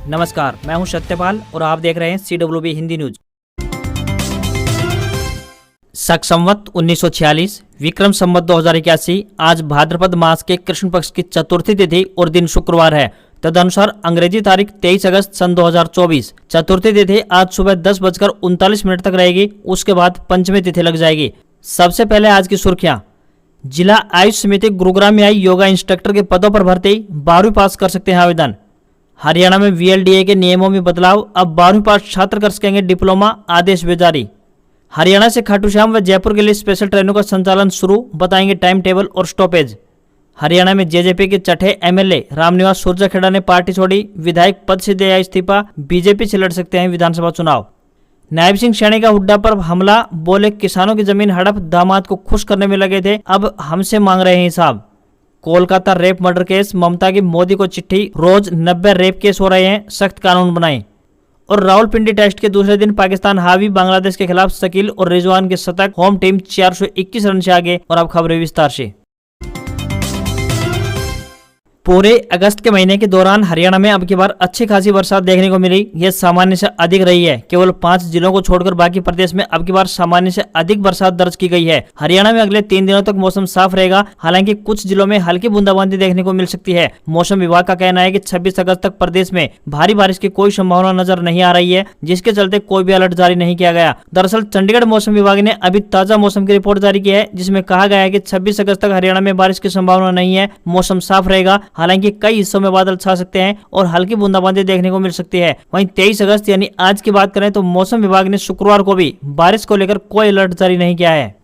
नमस्कार, मैं हूं सत्यपाल और आप देख रहे हैं CWB हिंदी न्यूज। शक संवत 1946 विक्रम संवत 2081 आज भाद्रपद मास के कृष्ण पक्ष की चतुर्थी तिथि और दिन शुक्रवार है। तदनुसार अंग्रेजी तारीख 23 अगस्त सन 2024। चतुर्थी तिथि आज सुबह 10:39 तक रहेगी। उसके बाद पंचमी तिथि लग जाएगी। सबसे पहले आज की सुर्खियां। जिला आयुष समिति गुरुग्राम में आई योगा इंस्ट्रक्टर के पदों पर भर्ती, 12वीं पास कर सकते हैं आवेदन। हरियाणा में VLDA के नियमों में बदलाव, अब 12वीं पास छात्र कर सकेंगे डिप्लोमा, आदेश भी जारी। हरियाणा से खाटू श्याम व जयपुर के लिए स्पेशल ट्रेनों का संचालन शुरू, बताएंगे टाइम टेबल और स्टॉपेज। हरियाणा में जेजेपी के छठे MLA रामनिवास सूरजखेड़ा ने पार्टी छोड़ी, विधायक पद से दिया इस्तीफा, बीजेपी से लड़ सकते हैं विधानसभा चुनाव। नायब सिंह सैनी का हुड्डा पर हमला, बोले किसानों की जमीन हड़प, दामाद को खुश करने में लगे थे, अब हमसे मांग रहे हैं हिसाब। कोलकाता रेप मर्डर केस, ममता की मोदी को चिट्ठी, रोज 90 रेप केस हो रहे हैं, सख्त कानून बनाएं। और रावलपिंडी टेस्ट के दूसरे दिन पाकिस्तान हावी, बांग्लादेश के खिलाफ शकील और रिजवान के शतक, होम टीम 421 रन से आगे। और अब खबरें विस्तार से। पूरे अगस्त के महीने के दौरान हरियाणा में अब की बार अच्छी खासी बरसात देखने को मिली। यह सामान्य से अधिक रही है। केवल 5 जिलों को छोड़कर बाकी प्रदेश में अब की बार सामान्य से अधिक बरसात दर्ज की गई है। हरियाणा में अगले 3 दिनों तक मौसम साफ रहेगा, हालांकि कुछ जिलों में हल्की बूंदाबांदी देखने को मिल सकती है। मौसम विभाग का कहना है कि 26 अगस्त तक प्रदेश में भारी बारिश की कोई संभावना नजर नहीं आ रही है, जिसके चलते कोई भी अलर्ट जारी नहीं किया गया। दरअसल चंडीगढ़ मौसम विभाग ने अभी ताजा मौसम की रिपोर्ट जारी की है, जिसमें कहा गया है कि 26 अगस्त तक हरियाणा में बारिश की संभावना नहीं है, मौसम साफ रहेगा। हालांकि कई हिस्सों में बादल छा सकते हैं और हल्की बूंदाबांदी देखने को मिल सकती है। वहीं 23 अगस्त यानी आज की बात करें तो मौसम विभाग ने शुक्रवार को भी बारिश को लेकर कोई अलर्ट जारी नहीं किया है।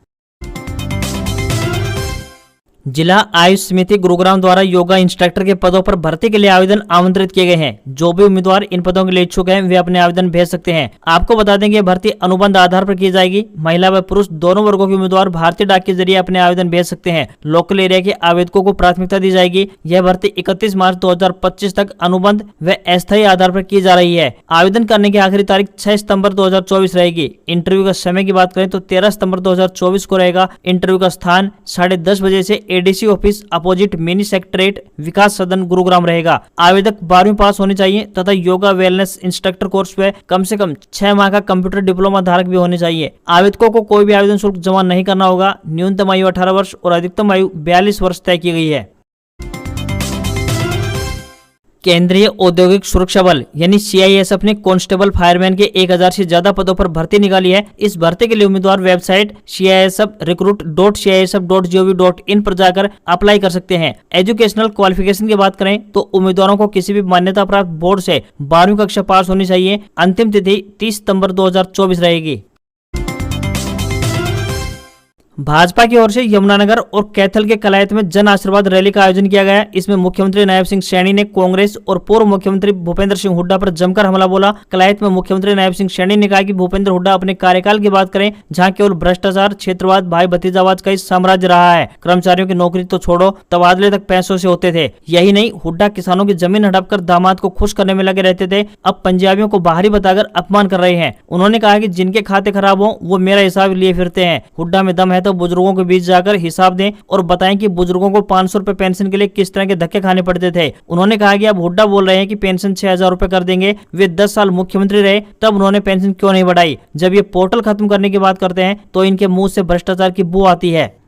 जिला आयुष समिति गुरुग्राम द्वारा योगा इंस्ट्रक्टर के पदों पर भर्ती के लिए आवेदन आमंत्रित किए गए हैं। जो भी उम्मीदवार इन पदों के लिए इच्छुक हैं, वे अपने आवेदन भेज सकते हैं। आपको बता दें कि यह भर्ती अनुबंध आधार पर की जाएगी। महिला व पुरुष दोनों वर्गों के उम्मीदवार भारतीय डाक के जरिए अपने आवेदन भेज सकते हैं। लोकल एरिया के आवेदकों को प्राथमिकता दी जाएगी। यह भर्ती 31 मार्च 2025 तक अनुबंध व अस्थायी आधार पर की जा रही है। आवेदन करने की आखिरी तारीख 6 सितंबर 2024 रहेगी। इंटरव्यू का समय की बात करें तो 13 सितंबर 2024 को रहेगा। इंटरव्यू का स्थान 10:30 बजे से ADC office opposite mini secretariat Vikas Sadan Gurugram रहेगा। आवेदक 12वीं पास होनी चाहिए तथा योगा वेलनेस इंस्ट्रक्टर कोर्स में कम से कम 6 माह का कंप्यूटर डिप्लोमा धारक भी होने चाहिए। आवेदकों को कोई भी आवेदन शुल्क जमा नहीं करना होगा। न्यूनतम आयु 18 वर्ष और अधिकतम आयु 42 वर्ष तय की गई है। केंद्रीय औद्योगिक सुरक्षा बल यानी CISF ने कांस्टेबल फायरमैन के 1000 से ज्यादा पदों पर भर्ती निकाली है। इस भर्ती के लिए उम्मीदवार वेबसाइट CISFrecruit.CISF.gov.in पर जाकर अप्लाई कर सकते हैं। एजुकेशनल क्वालिफिकेशन की बात करें तो उम्मीदवारों को किसी भी मान्यता प्राप्त बोर्ड से 12वीं कक्षा पास होनी चाहिए। अंतिम तिथि 30 सितंबर 2024 रहेगी। भाजपा की ओर से यमुनानगर और कैथल के कलायत में जन आशीर्वाद रैली का आयोजन किया गया। इसमें मुख्यमंत्री नायब सिंह सैनी ने कांग्रेस और पूर्व मुख्यमंत्री भूपेंद्र सिंह हुड्डा पर जमकर हमला बोला। कलायत में मुख्यमंत्री नायब सिंह सैनी ने कहा कि भूपेंद्र हुड्डा अपने कार्यकाल की बात करें, जहां केवल भ्रष्टाचार, क्षेत्रवाद, भाई भतीजावाद का ही साम्राज्य रहा है। कर्मचारियों की नौकरी तो छोड़ो, तबादले तक पैसों से होते थे। यही नहीं, हुड्डा किसानों की जमीन हड़प कर दामाद को खुश करने में लगे रहते थे। अब पंजाबियों को बाहरी बताकर अपमान कर रहे हैं। उन्होंने कहा कि जिनके खाते खराब हो वो मेरा हिसाब लिए फिरते हैं। हुड्डा में दम है तो बुजुर्गों के बीच जाकर हिसाब दें और बताएं कि बुजुर्गों को 500 रुपए पेंशन के लिए किस तरह के धक्के खाने पड़ते थे। उन्होंने कहा कि अब हुड्डा बोल रहे हैं कि पेंशन 6000 रुपए कर देंगे। वे 10 साल मुख्यमंत्री रहे, तब उन्होंने पेंशन क्यों नहीं बढ़ाई? जब ये पोर्टल खत्म करने की बात करते हैं तो इनके मुंह से भ्रष्टाचार की बू आती है।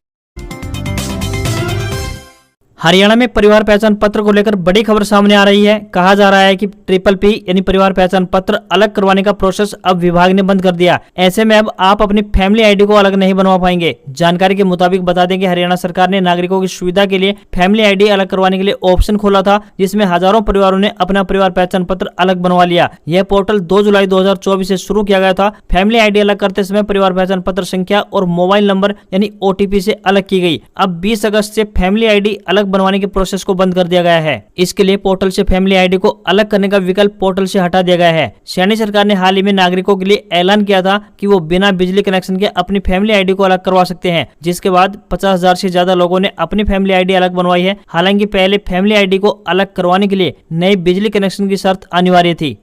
हरियाणा में परिवार पहचान पत्र को लेकर बड़ी खबर सामने आ रही है। कहा जा रहा है कि PPP यानी परिवार पहचान पत्र अलग करवाने का प्रोसेस अब विभाग ने बंद कर दिया। ऐसे में अब आप अपनी फैमिली आईडी को अलग नहीं बनवा पाएंगे। जानकारी के मुताबिक बता दें कि हरियाणा सरकार ने नागरिकों की सुविधा के लिए फैमिली आईडी अलग करवाने के लिए ऑप्शन खोला था, जिसमें हजारों परिवारों ने अपना परिवार पहचान पत्र अलग बनवा लिया। यह पोर्टल 2 जुलाई 2024 से शुरू किया गया था। फैमिली आईडी अलग करते समय परिवार पहचान पत्र संख्या और मोबाइल नंबर यानी OTP से अलग की गई। अब 20 अगस्त से फैमिली आईडी अलग बनवाने के प्रोसेस को बंद कर दिया गया है। इसके लिए पोर्टल से फैमिली आईडी को अलग करने का विकल्प पोर्टल से हटा दिया गया है। सैनी सरकार ने हाल ही में नागरिकों के लिए ऐलान किया था कि वो बिना बिजली कनेक्शन के अपनी फैमिली आईडी को अलग करवा सकते हैं, जिसके बाद 50,000 से ज्यादा लोगों ने अपनी फैमिली आईडी अलग बनवाई है। हालांकि पहले फैमिली आईडी को अलग करवाने के लिए नई बिजली कनेक्शन की शर्त अनिवार्य थी।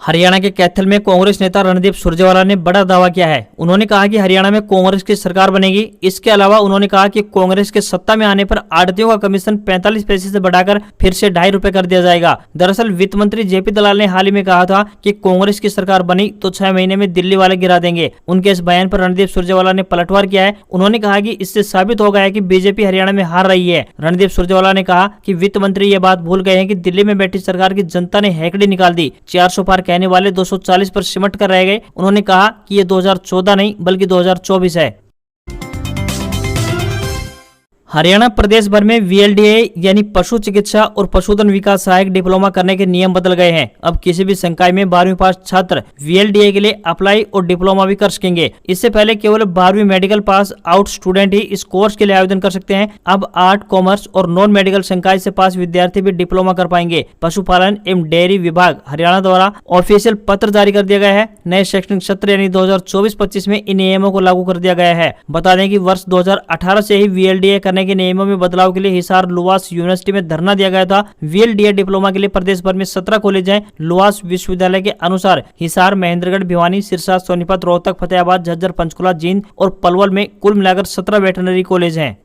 हरियाणा के कैथल में कांग्रेस नेता रणदीप सुरजेवाला ने बड़ा दावा किया है। उन्होंने कहा कि हरियाणा में कांग्रेस की सरकार बनेगी। इसके अलावा उन्होंने कहा कि कांग्रेस के सत्ता में आने पर आढ़तियों का कमीशन 45 पैसे से बढ़ाकर फिर से 2.5 रुपए कर दिया जाएगा। दरअसल वित्त मंत्री जेपी दलाल ने हाल ही में कहा था कि कांग्रेस की सरकार बनी तो 6 महीने में दिल्ली वाले गिरा देंगे। उनके इस बयान पर रणदीप सुरजेवाला ने पलटवार किया है। उन्होंने कहा कि इससे साबित हो गया है कि बीजेपी हरियाणा में हार रही है। रणदीप सुरजेवाला ने कहा कि वित्त मंत्री ये बात भूल गए हैं कि दिल्ली में बैठी सरकार की जनता ने हैकड़ी निकाल दी। 400 पार कहने वाले 240 पर सिमट कर रह गए। उन्होंने कहा कि ये 2014 नहीं बल्कि 2024 है। हरियाणा प्रदेश भर में VLDA यानी पशु चिकित्सा और पशुधन विकास सहायक डिप्लोमा करने के नियम बदल गए हैं। अब किसी भी संकाय में 12वीं पास छात्र VLDA के लिए अप्लाई और डिप्लोमा भी कर सकेंगे। इससे पहले केवल 12वीं मेडिकल पास आउट स्टूडेंट ही इस कोर्स के लिए आवेदन कर सकते हैं। अब आर्ट, कॉमर्स और नॉन मेडिकल संकाय से पास विद्यार्थी भी डिप्लोमा कर पाएंगे। पशुपालन एवं डेयरी विभाग हरियाणा द्वारा ऑफिशियल पत्र जारी कर दिया गया है। नए शैक्षणिक सत्र यानी 2024-25 में इन नियमों को लागू कर दिया गया है। बता दें कि वर्ष 2018 से ही VLDA करने के नियमों में बदलाव के लिए हिसार लुवास यूनिवर्सिटी में धरना दिया गया था। VLDA डिप्लोमा के लिए प्रदेश भर में 17 कॉलेज हैं। लुवास विश्वविद्यालय के अनुसार हिसार, महेंद्रगढ़, भिवानी, सिरसा, सोनीपत, रोहतक, फतेहाबाद, झज्जर, पंचकुला, जींद और पलवल में कुल मिलाकर 17 वेटरनरी कॉलेज हैं।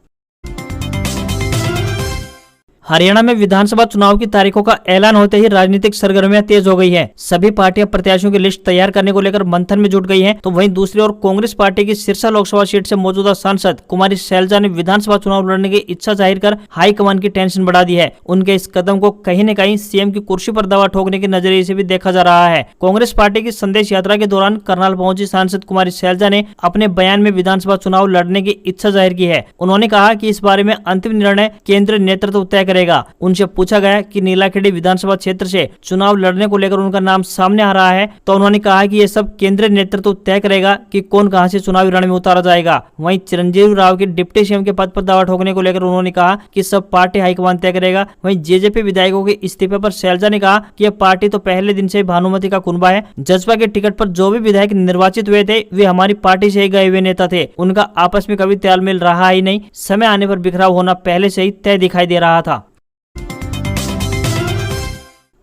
हरियाणा में विधानसभा चुनाव की तारीखों का ऐलान होते ही राजनीतिक सरगर्मियां तेज हो गई हैं। सभी पार्टियां प्रत्याशियों की लिस्ट तैयार करने को लेकर मंथन में जुट गई हैं। तो वहीं दूसरी ओर कांग्रेस पार्टी की सिरसा लोकसभा सीट से मौजूदा सांसद कुमारी शैलजा ने विधानसभा चुनाव लड़ने की इच्छा जाहिर कर हाईकमान की टेंशन बढ़ा दी है। उनके इस कदम को कहीं न कहीं सीएम की कुर्सी पर दवा ठोकने के नजरिए से भी देखा जा रहा है। कांग्रेस पार्टी की संदेश यात्रा के दौरान करनाल पहुंची सांसद कुमारी शैलजा ने अपने बयान में विधानसभा चुनाव लड़ने की इच्छा जाहिर की है। उन्होंने कहा कि इस बारे में अंतिम निर्णय केंद्रीय नेतृत्व तय करेगा। उनसे पूछा गया कि नीलाखेड़ी विधानसभा क्षेत्र से चुनाव लड़ने को लेकर उनका नाम सामने आ रहा है तो उन्होंने कहा कि ये सब केंद्रीय नेतृत्व तय करेगा कि कौन कहां से चुनावी रण में उतारा जाएगा। वहीं चिरंजीवी राव के डिप्टी सीएम के पद पर दावा ठोकने को लेकर उन्होंने कहा कि सब पार्टी हाईकमान तय करेगा। वहीं जेजेपी विधायकों के इस्तीफे पर शैलजा ने कहा कि यह पार्टी तो पहले दिन से भानुमति का कुनबा है। जसपा के टिकट पर जो भी विधायक निर्वाचित हुए थे वे हमारी पार्टी से ही गए हुए नेता थे। उनका आपस में कभी तालमेल रहा ही नहीं। समय आने पर बिखराव होना पहले से ही तय दिखाई दे रहा था।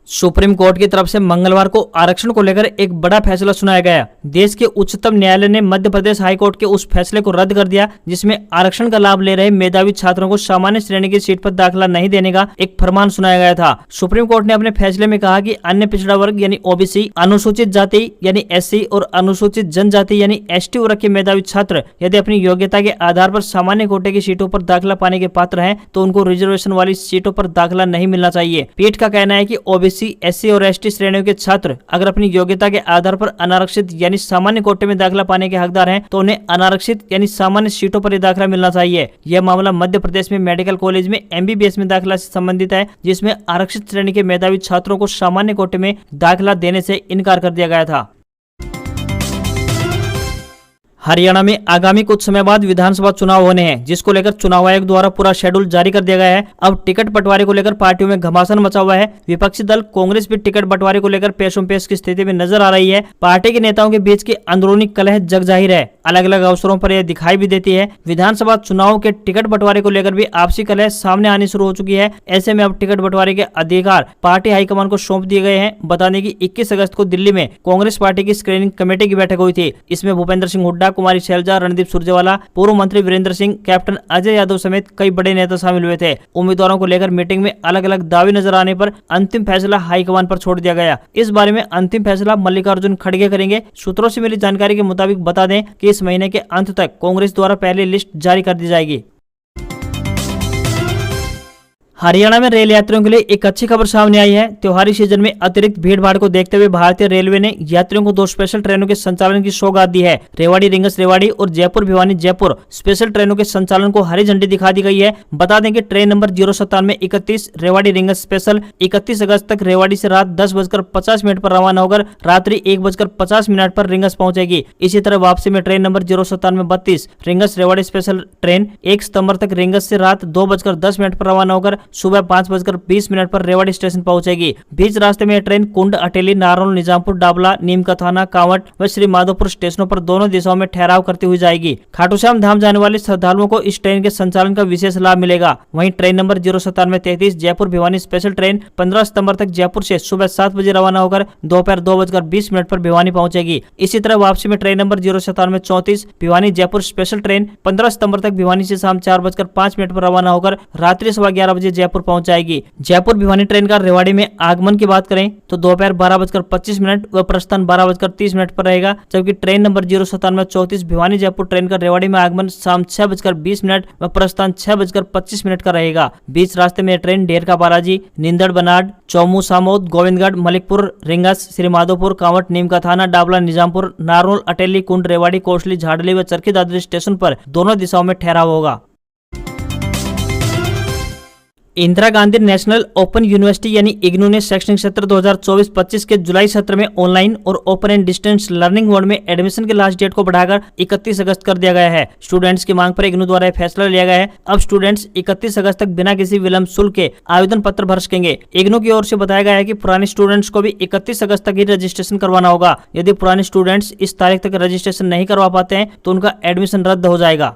सुप्रीम कोर्ट की तरफ से मंगलवार को आरक्षण को लेकर एक बड़ा फैसला सुनाया गया। देश के उच्चतम न्यायालय ने मध्य प्रदेश हाईकोर्ट के उस फैसले को रद्द कर दिया जिसमें आरक्षण का लाभ ले रहे मेधावी छात्रों को सामान्य श्रेणी की सीट पर दाखिला नहीं देने का एक फरमान सुनाया गया था। सुप्रीम कोर्ट ने अपने फैसले में कहा कि अन्य पिछड़ा वर्ग यानी OBC, अनुसूचित जाति यानी SC और अनुसूचित जनजाति यानी ST वर्ग के मेधावी छात्र यदि अपनी योग्यता के आधार पर सामान्य कोटे की सीटों पर दाखिला पाने के पात्र हैं तो उनको रिजर्वेशन वाली सीटों पर दाखिला नहीं मिलना चाहिए। पीठ का कहना है कि OBC, SC और ST श्रेणियों के छात्र अगर अपनी योग्यता के आधार पर अनारक्षित यानी सामान्य कोटे में दाखिला पाने के हकदार हैं तो उन्हें अनारक्षित यानी सामान्य सीटों पर दाखिला मिलना चाहिए। यह मामला मध्य प्रदेश में मेडिकल कॉलेज में MBBS में दाखिला से संबंधित है जिसमें आरक्षित श्रेणी के मेधावी छात्रों को सामान्य कोटे में दाखिला देने से इनकार कर दिया गया था। हरियाणा में आगामी कुछ समय बाद विधानसभा चुनाव होने हैं जिसको लेकर चुनाव आयोग द्वारा पूरा शेड्यूल जारी कर दिया गया है। अब टिकट बंटवारे को लेकर पार्टियों में घमासान मचा हुआ है। विपक्षी दल कांग्रेस भी टिकट बंटवारे को लेकर पेशों-पेश की स्थिति में नजर आ रही है। पार्टी के नेताओं के बीच की अंदरूनी कलह जग जाहिर है। अलग अलग अवसरों पर यह दिखाई भी देती है। विधानसभा चुनाव के टिकट बंटवारे को लेकर भी आपसी कलह सामने आनी शुरू हो चुकी है। ऐसे में अब टिकट बंटवारे के अधिकार पार्टी हाईकमान को सौंप दिए गए हैं। बता दें कि 21 अगस्त को दिल्ली में कांग्रेस पार्टी की स्क्रीनिंग कमेटी की बैठक हुई थी। इसमें भूपेंद्र सिंह हुड्डा, कुमारी शैलजा, रणदीप सुरजेवाला, पूर्व मंत्री वीरेंद्र सिंह, कैप्टन अजय यादव समेत कई बड़े नेता शामिल हुए थे। उम्मीदवारों को लेकर मीटिंग में अलग अलग दावे नजर आने पर अंतिम फैसला हाईकमान पर छोड़ दिया गया। इस बारे में अंतिम फैसला मल्लिकार्जुन खड़गे करेंगे। सूत्रों से मिली जानकारी के मुताबिक बता दें कि इस महीने के अंत तक कांग्रेस द्वारा पहली लिस्ट जारी कर दी जाएगी। हरियाणा में रेल यात्रियों के लिए एक अच्छी खबर सामने आई है। त्योहारी सीजन में अतिरिक्त भीड़ भाड़ को देखते हुए भारतीय रेलवे ने यात्रियों को 2 स्पेशल ट्रेनों के संचालन की सौगात दी है। रेवाड़ी रिंगस रेवाड़ी और जयपुर भिवानी जयपुर स्पेशल ट्रेनों के संचालन को हरी झंडी दिखा दी गई है। बता दें कि train number 09731 Rewari rings special 31 अगस्त तक रेवाड़ी से रात 10:50 पर रवाना होकर रात्रि 1:50 पर रिंगस पहुंचेगी। इसी तरह वापसी में train number 09732 rings Rewari special train 1 सितंबर तक रिंगस से रात 2:10 पर रवाना होकर सुबह 5:20 पर रेवाड़ी स्टेशन पहुंचेगी। बीच रास्ते में यह ट्रेन कुंड, अटेली, नारनौल, निजामपुर, डाबला, नीमकाथाना, कांवट व श्री माधोपुर स्टेशनों पर दोनों दिशाओं में ठहराव करती हुई जाएगी। खाटू श्याम धाम जाने वाले श्रद्धालुओं को इस ट्रेन के संचालन का विशेष लाभ मिलेगा। वहीं train number 09733 Jaipur Bhiwani special train 15 सितंबर तक जयपुर से सुबह 7 बजे रवाना होकर दोपहर 2:20 पर भिवानी पहुंचेगी। इसी तरह वापसी में train number 09734 Bhiwani Jaipur special train 15 सितंबर तक भिवानी से शाम 4:05 पर रवाना होकर रात्रि 11:15 बजे जयपुर पहुंच जाएगी। जयपुर भिवानी ट्रेन का रेवाड़ी में आगमन की बात करें तो दोपहर 12:25 व प्रस्थान 12:30 पर रहेगा, जबकि train number 09734 Bhiwani Jaipur train का रेवाड़ी में आगमन शाम 6:20 व प्रस्थान 6:25 का रहेगा। बीच रास्ते में ट्रेन ढेरका बालाजी, निंदड़, बनाड, चौमू, सामोद, गोविंदगढ़, मलिकपुर, रिंगस, श्री माधोपुर, कांवट, नीमकाथाना, डाबला, निजामपुर, नारनौल, अटेली, कुंड, रेवाड़ी, कोसली, झाड़ली व चरखी दादरी स्टेशन पर दोनों दिशाओं में ठहराव होगा। Indira Gandhi national open university यानी इग्नू ने शैक्षणिक सत्र 2024-25 के जुलाई सत्र में ऑनलाइन और open and distance learning mode में एडमिशन के लास्ट डेट को बढ़ाकर 31 अगस्त कर दिया गया है। स्टूडेंट्स की मांग पर इग्नू द्वारा फैसला लिया गया है। अब स्टूडेंट्स 31 अगस्त तक बिना किसी विलंब शुल्क के आवेदन पत्र भर सकेंगे। इग्नू की ओर से बताया गया है कि पुराने स्टूडेंट्स को भी 31 अगस्त तक ही रजिस्ट्रेशन करवाना होगा। यदि पुराने स्टूडेंट्स इस तारीख तक रजिस्ट्रेशन नहीं करवा पाते हैं तो उनका एडमिशन रद्द हो जाएगा।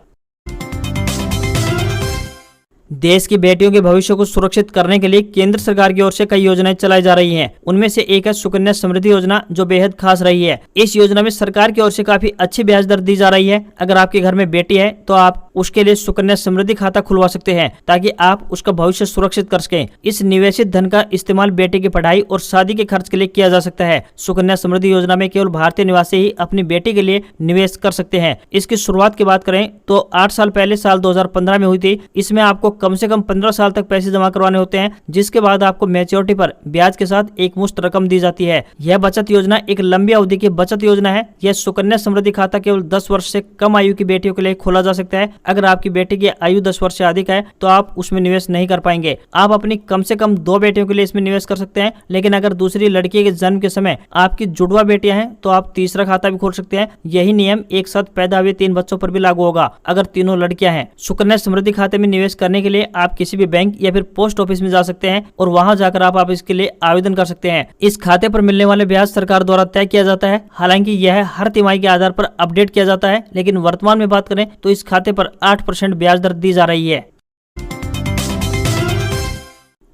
देश की बेटियों के भविष्य को सुरक्षित करने के लिए केंद्र सरकार की ओर से कई योजनाएं चलाई जा रही हैं। उनमें से एक है सुकन्या समृद्धि योजना, जो बेहद खास रही है। इस योजना में सरकार की ओर से काफी अच्छी ब्याज दर दी जा रही है। अगर आपके घर में बेटी है तो आप उसके लिए सुकन्या समृद्धि खाता खुलवा सकते हैं, ताकि आप उसका भविष्य सुरक्षित कर सकें। इस निवेशित धन का इस्तेमाल बेटी की पढ़ाई और शादी के खर्च के लिए किया जा सकता है। सुकन्या समृद्धि योजना में केवल भारतीय निवासी ही अपनी बेटी के लिए निवेश कर सकते हैं। इसकी शुरुआत की बात करें तो 8 साल पहले साल 2015 में हुई थी। इसमें आपको कम से कम 15 साल तक पैसे जमा करवाने होते हैं, जिसके बाद आपको मैच्योरिटी पर ब्याज के साथ एक मुश्त रकम दी जाती है। यह बचत योजना एक लंबी अवधि की बचत योजना है। यह सुकन्या समृद्धि खाता केवल 10 वर्ष से कम आयु की बेटियों के लिए खोला जा सकता है। अगर आपकी बेटी की आयु 10 वर्ष से अधिक है तो आप उसमें निवेश नहीं कर पाएंगे। आप अपनी कम से कम 2 बेटियों के लिए इसमें निवेश कर सकते हैं, लेकिन अगर दूसरी लड़की के जन्म के समय आपकी जुड़वा बेटियां हैं तो आप तीसरा खाता भी खोल सकते हैं। यही नियम एक साथ पैदा हुए 3 बच्चों पर भी लागू होगा, अगर तीनों लड़कियां हैं। सुकन्या समृद्धि खाते में निवेश करने के लिए आप किसी भी बैंक या फिर पोस्ट ऑफिस में जा सकते हैं और वहां जाकर आप इसके लिए आवेदन कर सकते हैं। इस खाते पर मिलने वाले ब्याज सरकार द्वारा तय किया जाता है। हालांकि यह हर तिमाही के आधार पर अपडेट किया जाता है, लेकिन वर्तमान में बात करें तो इस खाते पर 8% ब्याज दर दी जा रही है।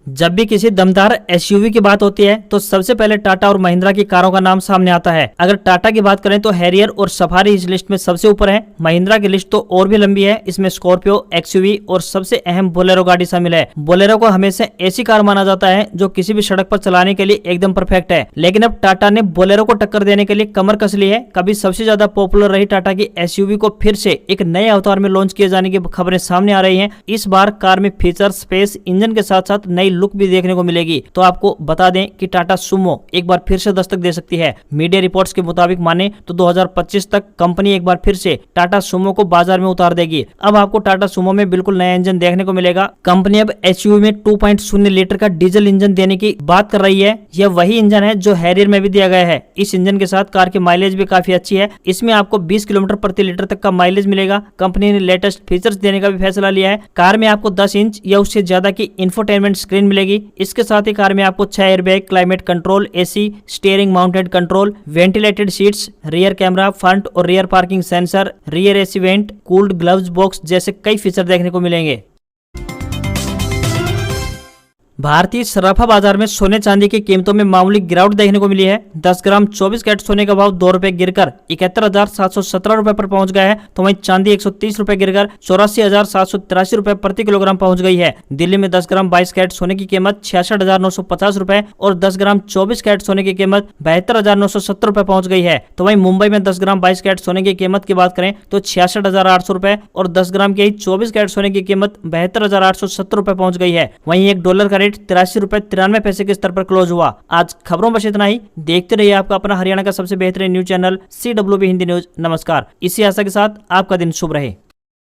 जब भी किसी दमदार एसयूवी की बात होती है तो सबसे पहले टाटा और महिंद्रा की कारों का नाम सामने आता है। अगर टाटा की बात करें तो हैरियर और सफारी इस लिस्ट में सबसे ऊपर है। महिंद्रा की लिस्ट तो और भी लंबी है। इसमें स्कॉर्पियो, एक्सयूवी और सबसे अहम बोलेरो गाड़ी शामिल है। बोलेरो को हमेशा ऐसी कार माना जाता है जो किसी भी सड़क पर चलाने के लिए एकदम परफेक्ट है, लेकिन अब टाटा ने बोलेरो को टक्कर देने के लिए कमर कस ली है। कभी सबसे ज्यादा पॉपुलर रही टाटा की एसयूवी को फिर से एक नए अवतार में लॉन्च किए जाने की खबरें सामने आ रही है। इस बार कार में फीचर, स्पेस, इंजन के साथ साथ नई लुक भी देखने को मिलेगी। तो आपको बता दें कि टाटा सुमो एक बार फिर से दस्तक दे सकती है। मीडिया रिपोर्ट्स के मुताबिक माने तो 2025 तक कंपनी एक बार फिर से टाटा सुमो को बाजार में उतार देगी। अब आपको टाटा सुमो में बिल्कुल नया इंजन देखने को मिलेगा। कंपनी अब एसयूवी में 2.0 लीटर का डीजल इंजन देने की बात कर रही है। यह वही इंजन है जो हैरियर में भी दिया गया है। इस इंजन के साथ कार की माइलेज भी काफी अच्छी है। इसमें आपको 20 किलोमीटर प्रति लीटर तक का माइलेज मिलेगा। कंपनी ने लेटेस्ट फीचर्स देने का भी फैसला लिया है। कार में आपको 10 इंच या उससे ज्यादा की इंफोटेनमेंट स्क्रीन मिलेगी। इसके साथ ही कार में आपको 6 airbag, climate control, AC, steering mounted control, ventilated seats, rear camera, front और rear parking sensor, rear AC vent, cooled gloves box जैसे कई फीचर देखने को मिलेंगे। भारतीय सराफा बाजार में सोने चांदी की कीमतों में मामूली गिरावट देखने को मिली है। 10 ग्राम 24 कैरेट सोने का भाव 2 रुपए गिरकर 71,717 रुपए पर पहुंच गया है, तो वहीं चांदी 130 रुपए गिरकर 84,783 रुपए प्रति किलोग्राम पहुंच गई है। दिल्ली में 10 ग्राम 22 कैरेट सोने की कीमत 66,950 रुपए और 10 ग्राम 24 कैरेट सोने की कीमत 72,970 रुपए पहुंच गई है। तो वहीं मुंबई में 10 ग्राम 22 कैरेट सोने की कीमत की बात करें तो 66,800 रुपए और 10 ग्राम की 24 कैरेट सोने की कीमत 72,870 रुपए पहुंच गई है। वहीं एक डॉलर का 83 रुपए 93 पैसे के स्तर पर क्लोज हुआ। आज खबरों बस इतना ही। देखते रहिए आपका अपना हरियाणा का सबसे बेहतरीन news channel CWB Hindi news. नमस्कार। इसी आशा के साथ आपका दिन शुभ रहे।